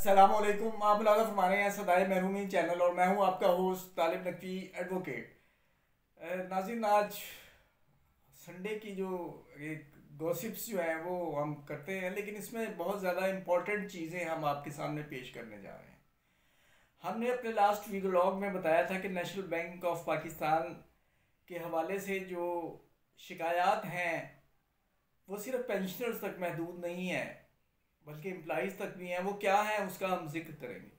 अस्सलामुअलैकुम। आप मुलाज़ा फरमा रहे हैं सदाए महरूमी चैनल और मैं हूं आपका होस्ट तालिब नकवी एडवोकेट। नाज़रीन, आज संडे की जो एक गॉसिप्स जो हैं वो हम करते हैं, लेकिन इसमें बहुत ज़्यादा इम्पोर्टेंट चीज़ें हम आपके सामने पेश करने जा रहे हैं। हमने अपने लास्ट व्लॉग में बताया था कि नेशनल बैंक ऑफ पाकिस्तान के हवाले से जो शिकायत हैं वो सिर्फ पेंशनर्स तक महदूद नहीं है बल्कि एम्प्लॉइज़ तक भी हैं। वो क्या है उसका हम जिक्र करेंगे।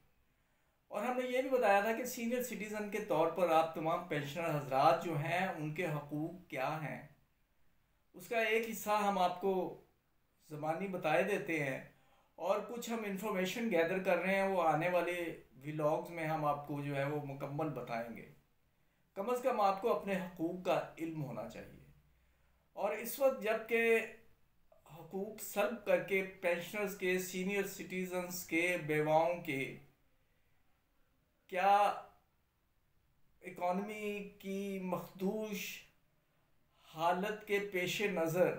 और हमने ये भी बताया था कि सीनियर सिटीज़न के तौर पर आप तमाम पेंशनर हजरात जो हैं उनके हकूक़ क्या हैं, उसका एक हिस्सा हम आपको ज़बानी बताए देते हैं और कुछ हम इंफॉर्मेशन गैदर कर रहे हैं, वो आने वाले व्लॉग्स में हम आपको जो है वो मुकम्मल बताएंगे। कम अज़ कम आपको अपने हकूक़ का इल्म होना चाहिए। और इस वक्त जबकि हकूक़ सल्ब करके पेंशनर्स के, सीनियर सिटीजन्स के, बेवाओं के क्या इकॉनमी की मखदूश हालत के पेश नज़र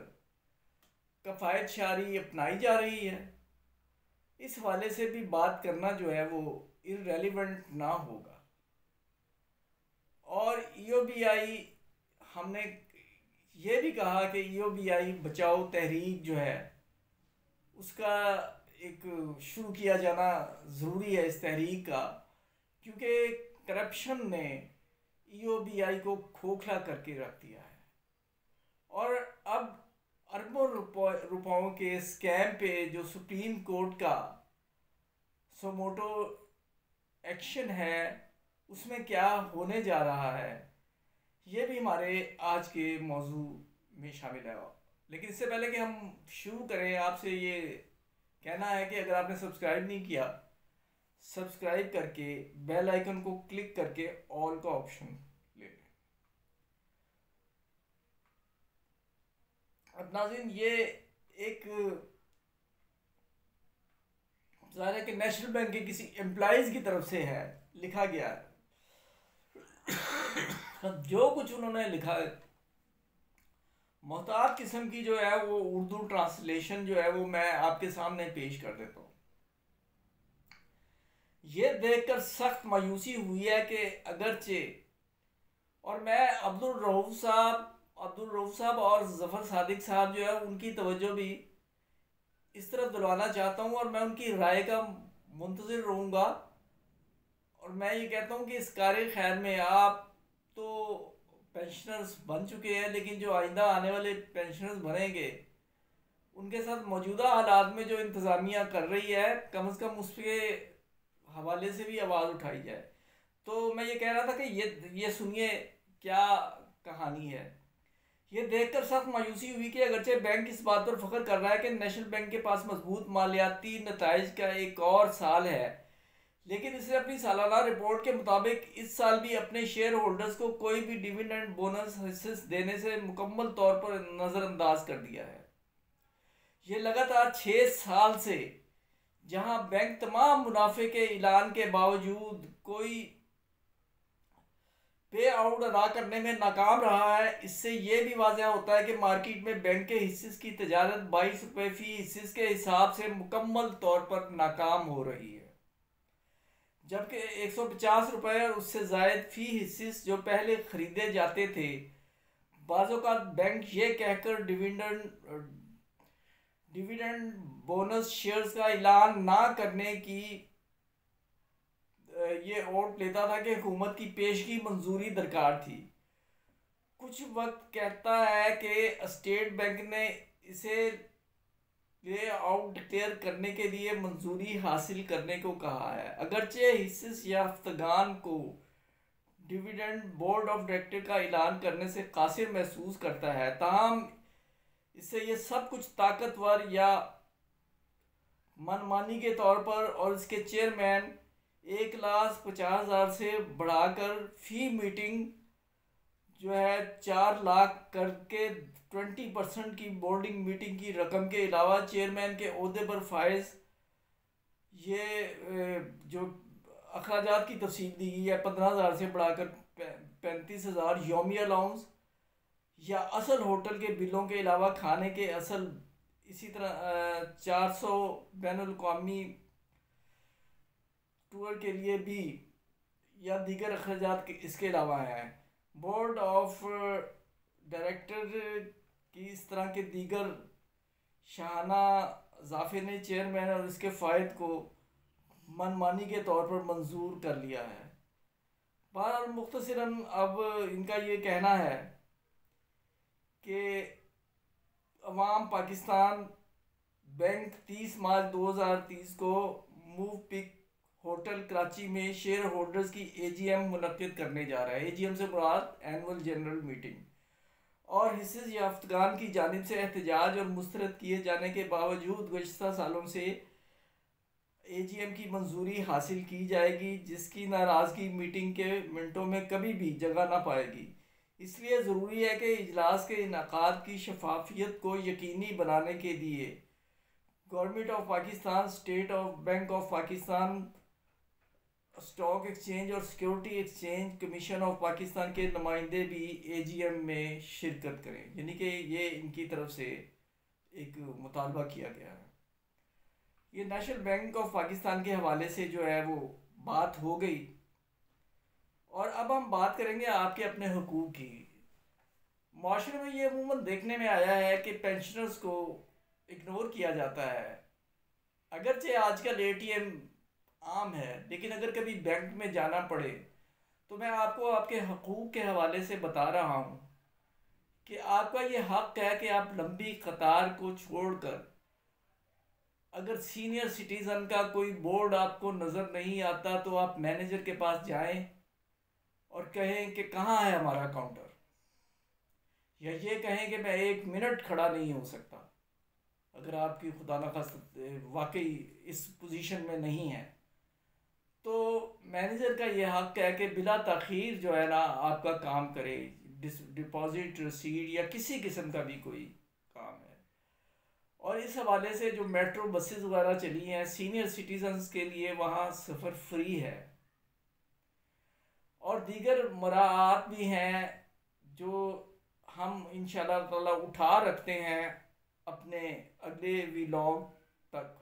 कफ़ायत शारी अपनाई जा रही है, इस हवाले से भी बात करना जो है वो इररेलेवेंट ना होगा। और ईओबीआई, हमने ये भी कहा कि ईओबीआई बचाओ तहरीक जो है उसका एक शुरू किया जाना ज़रूरी है, इस तहरीक का, क्योंकि करप्शन ने ईओबीआई को खोखला करके रख दिया है। और अब अरबों रुपयों के स्कैम पे जो सुप्रीम कोर्ट का सोमोटो एक्शन है उसमें क्या होने जा रहा है, ये भी हमारे आज के मौजू में शामिल है। लेकिन इससे पहले कि हम शुरू करें, आपसे ये कहना है कि अगर आपने सब्सक्राइब नहीं किया, सब्सक्राइब करके बेल आइकन को क्लिक करके ऑल का ऑप्शन ले लें। अब नाज़रीन, ये एक ज़ाहिर है कि नेशनल बैंक के किसी एम्प्लॉइज़ की तरफ से है, लिखा गया है। जो कुछ उन्होंने लिखा है, मोहतात किस्म की जो है वो उर्दू ट्रांसलेशन जो है वो मैं आपके सामने पेश कर देता हूँ। ये देखकर सख्त मायूसी हुई है कि अगरचे, और मैं अब्दुल रऊफ साहब और जफ़र सादिक साहब जो है उनकी तवज्जो भी इस तरफ दिलवाना चाहता हूँ और मैं उनकी राय का मुंतज़िर रहूँगा। और मैं ये कहता हूँ कि इस कार्य खैर में आप तो पेंशनर्स बन चुके हैं, लेकिन जो आइंदा आने वाले पेंशनर्स बनेंगे उनके साथ मौजूदा हालात में जो इंतज़ामिया कर रही है, कम से कम उसके हवाले से भी आवाज़ उठाई जाए। तो मैं ये कह रहा था कि ये सुनिए क्या कहानी है। ये देखकर सख्त मायूसी हुई कि अगरचे बैंक इस बात पर फख्र कर रहा है कि नेशनल बैंक के पास मजबूत मालियाती नताइज का एक और साल है, लेकिन इसने अपनी सालाना रिपोर्ट के मुताबिक इस साल भी अपने शेयर होल्डर्स को कोई भी डिविडेंड बोनस हिस्से देने से मुकम्मल तौर पर नज़रअंदाज कर दिया है। ये लगातार 6 साल से जहां बैंक तमाम मुनाफे के ऐलान के बावजूद कोई पे आउट अदा करने में नाकाम रहा है, इससे ये भी वाज़ह होता है कि मार्केट में बैंक के हिस्से की तजारत 22 रुपये फी हिस्से के हिसाब से मुकम्मल तौर पर नाकाम हो रही है, जबकि 150 रुपये और उससे ज़ायद फी हिस्से जो पहले ख़रीदे जाते थे, बाज़ों का बैंक ये कहकर डिविडेंड बोनस शेयर्स का ऐलान ना करने की ये ओट लेता था कि हुकूमत की पेशगी मंजूरी दरकार थी। कुछ वक्त कहता है कि स्टेट बैंक ने इसे ले आउट डिक्लेयर करने के लिए मंजूरी हासिल करने को कहा है। अगरचे हिस्से याफ्तगान को डिविडेंड बोर्ड ऑफ डायरेक्टर का ऐलान करने से कासिर महसूस करता है, ताहम इससे ये सब कुछ ताकतवर या मनमानी के तौर पर और इसके चेयरमैन 1,50,000 से बढ़ाकर फी मीटिंग जो है 4 लाख करके 20% की बोर्डिंग मीटिंग की रकम के अलावा चेयरमैन के ओहदे पर फायज ये जो अखराजात की तफसील दी गई है 15,000 से बढ़ाकर 35,000 योमी अलाउंस या असल होटल के बिलों के अलावा खाने के असल, इसी तरह 400 बैनुल अक़वामी टूर के लिए भी या दीगर अखराजात इसके अलावा हैं। बोर्ड ऑफ डायरेक्टर की इस तरह के दीगर शाहाना इजाफे ने चेयरमैन और इसके फ़ायद को मनमानी के तौर पर मंजूर कर लिया है। बहरहाल मुख्तसरन अब इनका ये कहना है कि अवाम पाकिस्तान बैंक 30 मार्च 2030 को मूव पिक होटल कराची में शेयर होल्डर्स की एजीएम मुनक्किद करने जा रहा है। एजीएम से मुराद एनुअल जनरल मीटिंग। और हिस्से याफ्तगान की जानिब से एहतजाज और मुस्तरद किए जाने के बावजूद गुज़श्ता सालों से एजीएम की मंजूरी हासिल की जाएगी, जिसकी नाराज़गी मीटिंग के मिनटों में कभी भी जगह ना पाएगी। इसलिए ज़रूरी है कि इजलास के इनकाद की शफाफियत को यकीनी बनाने के लिए government of Pakistan, state of bank of Pakistan, stock exchange और security exchange commission of Pakistan के नुमाइंदे भी एजीएम में शिरकत करें। यानी कि ये इनकी तरफ से एक मुतालबा किया गया है। ये नेशनल बैंक ऑफ पाकिस्तान के हवाले से जो है वो बात हो गई। और अब हम बात करेंगे आपके अपने हुकूक की। माशरे में ये अमूमन देखने में आया है कि पेंशनर्स को इग्नोर किया जाता है। अगरचे आजकल एटीएम आम है, लेकिन अगर कभी बैंक में जाना पड़े तो मैं आपको आपके हकूक़ के हवाले से बता रहा हूँ कि आपका ये हक़ है कि आप लंबी कतार को छोड़कर, अगर सीनियर सिटीज़न का कोई बोर्ड आपको नज़र नहीं आता तो आप मैनेजर के पास जाएं और कहें कि कहाँ है हमारा काउंटर, या ये कहें कि मैं 1 मिनट खड़ा नहीं हो सकता। अगर आपकी खुदा न खास्ता वाकई इस पोजीशन में नहीं है तो मैनेजर का ये हक़ है कि बिला ताख़ीर जो है ना आपका काम करे, डिपॉजिट, रसीद या किसी किस्म का भी कोई काम है। और इस हवाले से जो मेट्रो बसेस वगैरह चली हैं सीनियर सिटीजन्स के लिए, वहाँ सफ़र फ्री है। और दीगर मराआत भी हैं जो हम इंशाअल्लाह ताला उठा रखते हैं अपने अगले व्लॉग तक।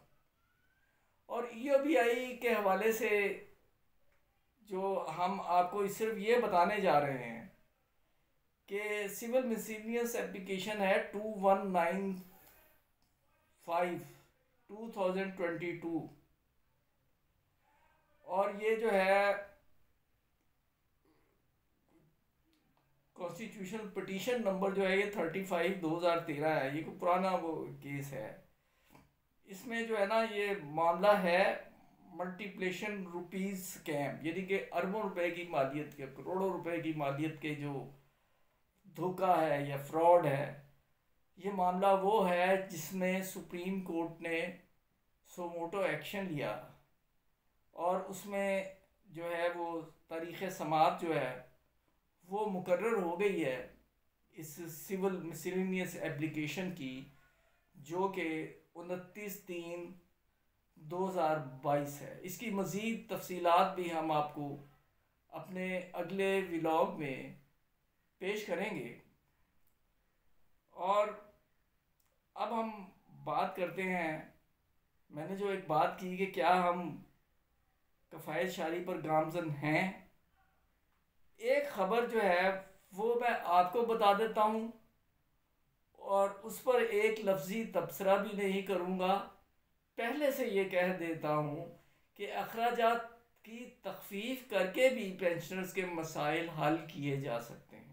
और ईओबीआई के हवाले से जो हम आपको सिर्फ ये बताने जा रहे हैं कि सिविल मिसलेनियस एप्लीकेशन है 2195/2022 और ये जो है कॉन्स्टिट्यूशनल पिटीशन नंबर जो है ये 35/2013 है। ये कोई पुराना वो केस है। इसमें जो है ना ये मामला है मल्टीप्लेशन रुपीज़ स्कैम, यानी कि अरबों रुपए की मालियत के, करोड़ों रुपए की मालियत के जो धोखा है या फ्रॉड है। ये मामला वो है जिसमें सुप्रीम कोर्ट ने सोमोटो एक्शन लिया और उसमें जो है वो तारीख़ समाअत जो है वो मुकर्रर हो गई है इस सिविल मिसलेनियस एप्लीकेशन की, जो कि 29/3/2022 है। इसकी मज़ीद तफसीलात भी हम आपको अपने अगले व्लॉग में पेश करेंगे। और अब हम बात करते हैं, मैंने जो एक बात की कि क्या हम कफ़ायत शारी पर गामज़न हैं। एक ख़बर जो है वो मैं आपको बता देता हूँ और उस पर एक लफ्ज़ी तबसरा भी नहीं करूँगा। पहले से ये कह देता हूँ कि अखराजात की तख़फ़ीफ़ करके भी पेंशनर्स के मसाइल हल किए जा सकते हैं।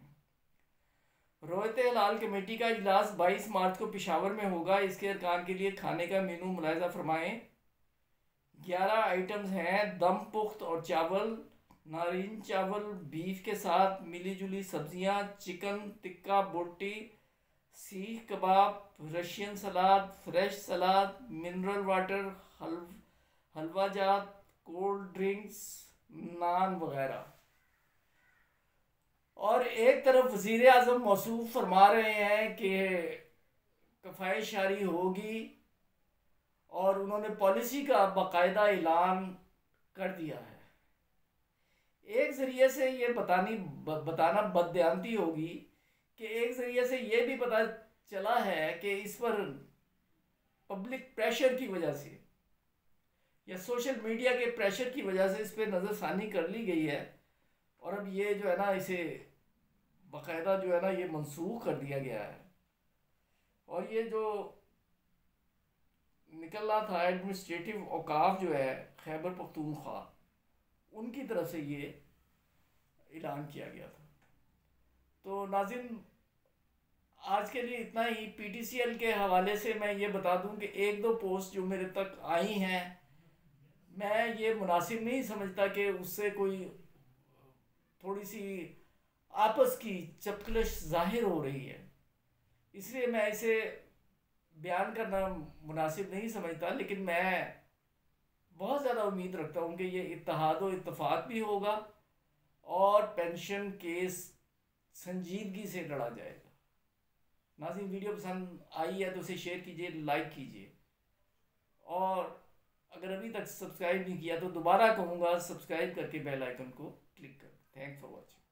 रोयत हलाल कमेटी का इजलास 22 मार्च को पेशावर में होगा। इसके अरकान के लिए खाने का मेनू मुलाहिज़ा फरमाएँ। 11 आइटम्स हैं। दम पुख्त और चावल, नारिन चावल बीफ के साथ मिली जुली सब्जियां, चिकन टिक्का बोटी, सीख कबाब, रशियन सलाद, फ्रेश सलाद, मिनरल वाटर, हलवा जात, कोल्ड ड्रिंक्स, नान वगैरह। और एक तरफ वज़ीर आज़म मौसूफ फरमा रहे हैं कि कफ़ायत शारी होगी और उन्होंने पॉलिसी का बाकायदा ऐलान कर दिया है। एक ज़रिए से ये बताना बददियानती होगी कि एक ज़रिए से ये भी पता चला है कि इस पर पब्लिक प्रेशर की वजह से या सोशल मीडिया के प्रेशर की वजह से इस पर नज़रसानी कर ली गई है, और अब ये जो है ना इसे बाकायदा जो है ना ये मनसूख कर दिया गया है। और ये जो निकल रहा था एडमिनिस्ट्रेटिव औकाफ जो है खैबर पख्तूनख्वा, उनकी तरफ से ये ऐलान किया गया था। तो नाज़रीन, आज के लिए इतना ही। पीटीसीएल के हवाले से मैं ये बता दूं कि एक दो पोस्ट जो मेरे तक आई हैं, मैं ये मुनासिब नहीं समझता कि उससे कोई थोड़ी सी आपस की चपकलश जाहिर हो रही है, इसलिए मैं इसे बयान करना मुनासिब नहीं समझता। लेकिन मैं बहुत ज़्यादा उम्मीद रखता हूँ कि ये इत्तेहाद व इत्तफाक भी होगा और पेंशन केस संजीदगी से लड़ा जाएगा। नाज़रीन, वीडियो पसंद आई है तो उसे शेयर कीजिए, लाइक कीजिए, और अगर अभी तक सब्सक्राइब नहीं किया तो दोबारा कहूँगा सब्सक्राइब करके बेल आइकन को क्लिक कर। Thanks for watching.